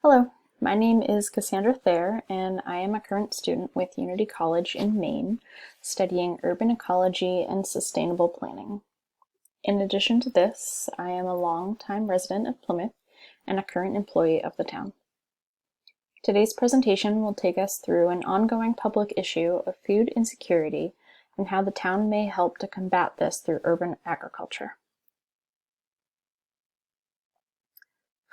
Hello, my name is Cassandra Thayer, and I am a current student with Unity College in Maine, studying urban ecology and sustainable planning. In addition to this, I am a longtime resident of Plymouth and a current employee of the town. Today's presentation will take us through an ongoing public issue of food insecurity and how the town may help to combat this through urban agriculture.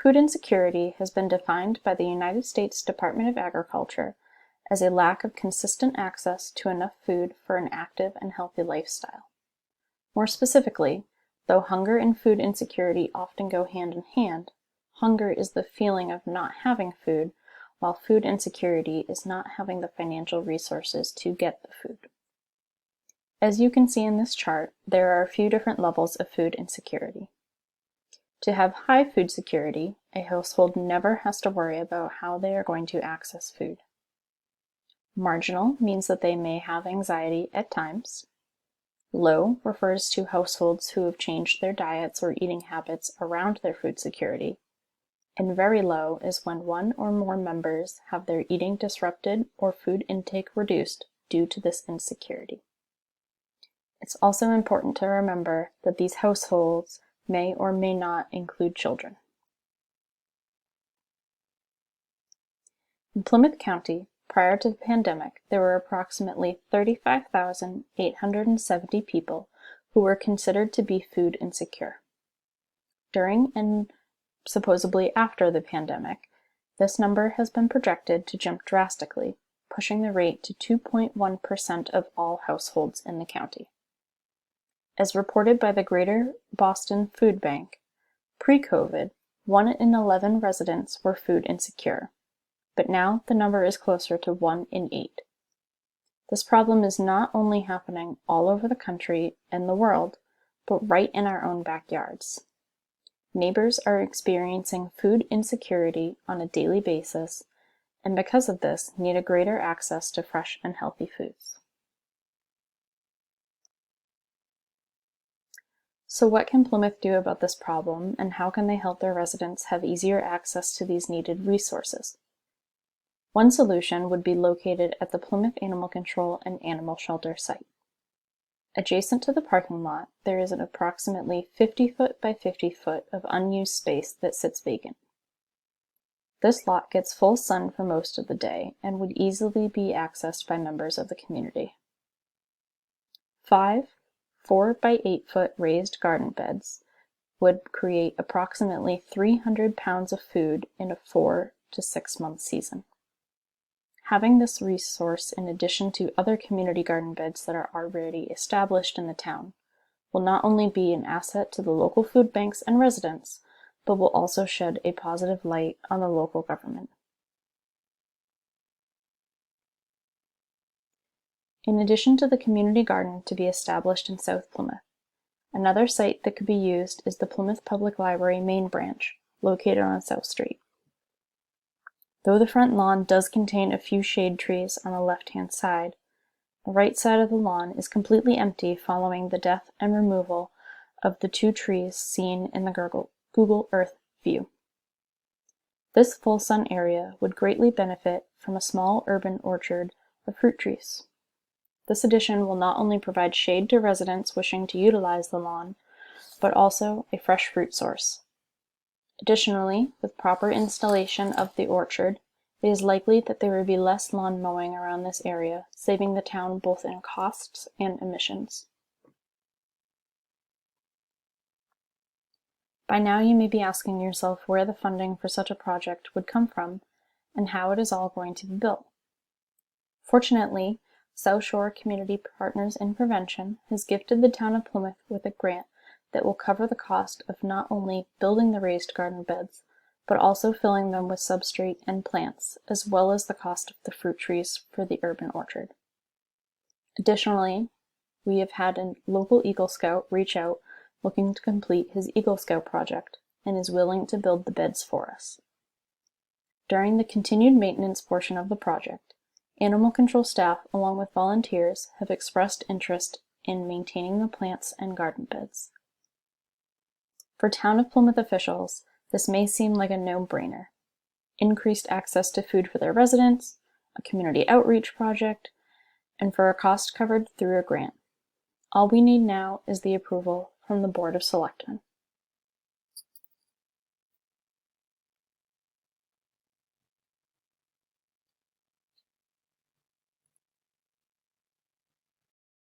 Food insecurity has been defined by the United States Department of Agriculture as a lack of consistent access to enough food for an active and healthy lifestyle. More specifically, though hunger and food insecurity often go hand in hand, hunger is the feeling of not having food, while food insecurity is not having the financial resources to get the food. As you can see in this chart, there are a few different levels of food insecurity. To have high food security, a household never has to worry about how they are going to access food. Marginal means that they may have anxiety at times. Low refers to households who have changed their diets or eating habits around their food security. And very low is when one or more members have their eating disrupted or food intake reduced due to this insecurity. It's also important to remember that these households may or may not include children. In Plymouth County, prior to the pandemic, there were approximately 35,870 people who were considered to be food insecure. During and supposedly after the pandemic, this number has been projected to jump drastically, pushing the rate to 2.1% of all households in the county. As reported by the Greater Boston Food Bank, pre-COVID, 1 in 11 residents were food insecure, but now the number is closer to 1 in 8. This problem is not only happening all over the country and the world, but right in our own backyards. Neighbors are experiencing food insecurity on a daily basis, and because of this, need a greater access to fresh and healthy foods. So what can Plymouth do about this problem, and how can they help their residents have easier access to these needed resources? One solution would be located at the Plymouth Animal Control and Animal Shelter site. Adjacent to the parking lot, there is an approximately 50-foot by 50-foot of unused space that sits vacant. This lot gets full sun for most of the day and would easily be accessed by members of the community. 5 4 by 8 foot raised garden beds would create approximately 300 pounds of food in a 4 to 6 month season. Having this resource in addition to other community garden beds that are already established in the town will not only be an asset to the local food banks and residents, but will also shed a positive light on the local government. In addition to the community garden to be established in South Plymouth, another site that could be used is the Plymouth Public Library main branch, located on South Street. Though the front lawn does contain a few shade trees on the left-hand side, the right side of the lawn is completely empty following the death and removal of the 2 trees seen in the Google Earth view. This full sun area would greatly benefit from a small urban orchard of fruit trees. This addition will not only provide shade to residents wishing to utilize the lawn, but also a fresh fruit source. Additionally, with proper installation of the orchard, it is likely that there will be less lawn mowing around this area, saving the town both in costs and emissions. By now you may be asking yourself where the funding for such a project would come from and how it is all going to be built. Fortunately, South Shore Community Partners in Prevention has gifted the town of Plymouth with a grant that will cover the cost of not only building the raised garden beds, but also filling them with substrate and plants, as well as the cost of the fruit trees for the urban orchard. Additionally, we have had a local Eagle Scout reach out looking to complete his Eagle Scout project and is willing to build the beds for us. During the continued maintenance portion of the project, animal control staff, along with volunteers, have expressed interest in maintaining the plants and garden beds. For Town of Plymouth officials, this may seem like a no-brainer, increased access to food for their residents, a community outreach project, and for a cost covered through a grant. All we need now is the approval from the Board of Selectmen.